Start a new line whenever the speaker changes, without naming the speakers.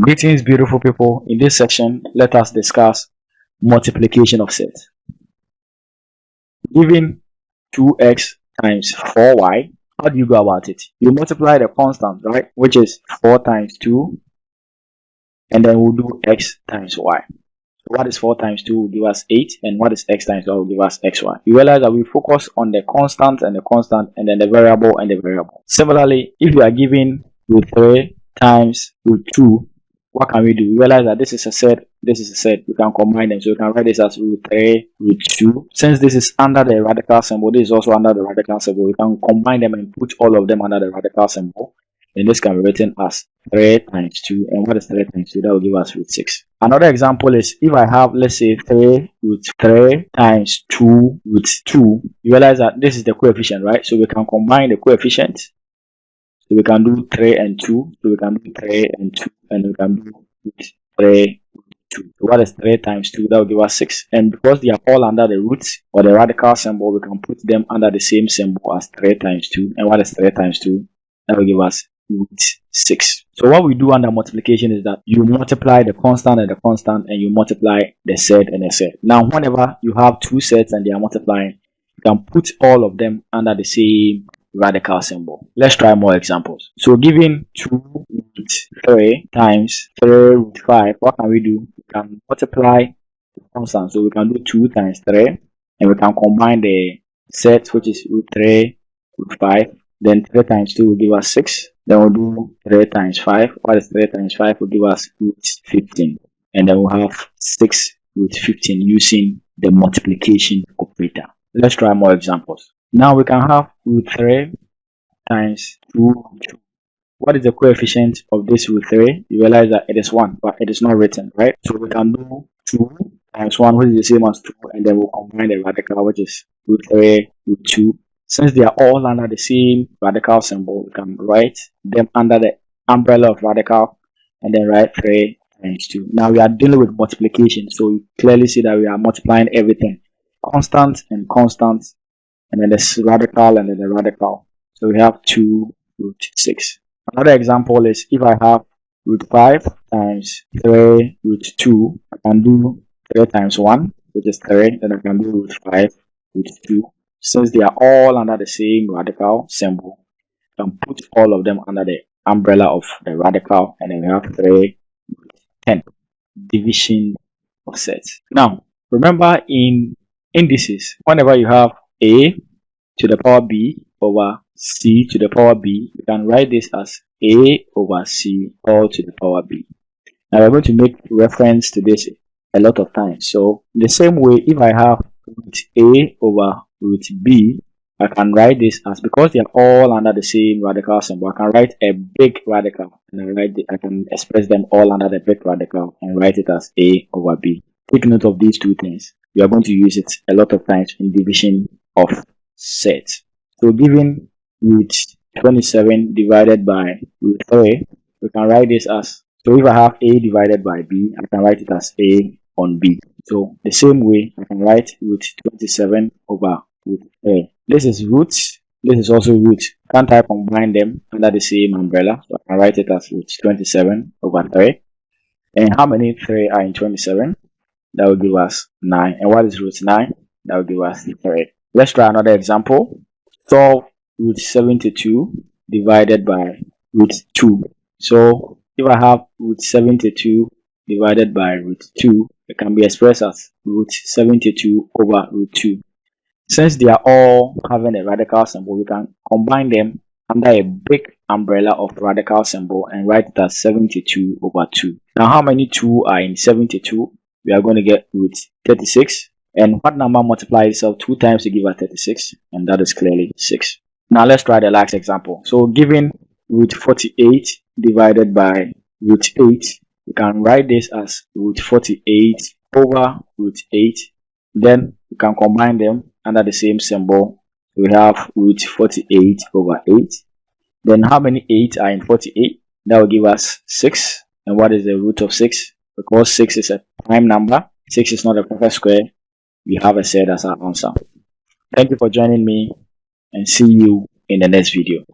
Greetings, beautiful people. In this section, let us discuss multiplication of sets. Given 2x times 4y, how do you go about it? You multiply the constant, right, which is 4 times 2, and then we'll do x times y. So what is 4 times 2 will give us 8, and what is x times y will give us xy. You realize that we focus on the constant and the constant, and then the variable and the variable. Similarly, if you are given root 3 times root 2, what can we do? We realize that this is a set, this is a set. We can combine them. So we can write this as root 3, root 2. Since this is under the radical symbol, this is also under the radical symbol. We can combine them and put all of them under the radical symbol. And this can be written as 3 times 2. And what is 3 times 2? That will give us root 6. Another example is if I have, let's say, 3 root 3 times 2 root 2. You realize that this is the coefficient, right? So we can combine the coefficients. So we can do 3 and 2. So we can do 3 and 2. And we can do 3 2. So what is 3 times 2? That will give us 6. And because they are all under the roots or the radical symbol, we can put them under the same symbol as 3 times 2. And what is 3 times 2? That will give us root 6. So what we do under multiplication is that you multiply the constant and the constant, and you multiply the set and the set. Now, whenever you have two sets and they are multiplying, you can put all of them under the same radical symbol. Let's try more examples. So given 2 root 3 times 3 root 5, what can we do? We can multiply the constant. So we can do 2 times 3, and we can combine the set, which is root 3 root 5. Then 3 times 2 will give us 6. Then we'll do 3 times 5. What is 3 times 5? Will give us root 15. And then we'll have 6 root 15 using the multiplication operator. Let's try more examples. Now we can have root 3 times 2 root 2. What is the coefficient of this root 3? You realize that it is 1, but it is not written, right? So we can do 2 times 1, which is the same as 2, and then we'll combine the radical, which is root 3 root 2. Since they are all under the same radical symbol, we can write them under the umbrella of radical, and then write 3 times 2. Now we are dealing with multiplication, so you clearly see that we are multiplying everything. Constant and constant, and then the radical and then the radical. So we have 2 root 6. Another example is if I have root 5 times 3 root 2, I can do 3 times 1, which is 3, then I can do root 5 root 2. Since they are all under the same radical symbol, you can put all of them under the umbrella of the radical, and then we have 3 root 10. Division of sets. Now, remember in indices, whenever you have a to the power b over c to the power b, you can write this as a over c all to the power b. Now we're going to make reference to this a lot of times. So in the same way, if I have root a over root b, I can write this as, because they are all under the same radical symbol, I can write a big radical, and I can express them all under the big radical and write it as a over b. Take note of these two things. We are going to use it a lot of times in division of sets. So given root 27 divided by root 3, we can write this as, so if I have a divided by b, I can write it as a on b. So the same way, I can write root 27 over root 3. This is root, this is also root. Can't I combine them under the same umbrella? So I can write it as root 27 over 3. And how many 3 are in 27? That will give us 9. And what is root 9? That will give us 3. Let's try another example. Solve root 72 divided by root 2. So if I have root 72 divided by root 2, it can be expressed as root 72 over root 2. Since they are all having a radical symbol, we can combine them under a big umbrella of radical symbol and write it as 72 over 2. Now how many 2 are in 72? We are going to get root 36. And what number multiplies itself 2 times to give us 36? And that is clearly 6. Now let's try the last example. So given root 48 divided by root 8, we can write this as root 48 over root 8. Then we can combine them under the same symbol. We have root 48 over 8. Then how many 8 are in 48? That will give us 6. And what is the root of 6? Because 6 is a prime number, 6 is not a perfect square, we have a set as our answer. Thank you for joining me, and see you in the next video.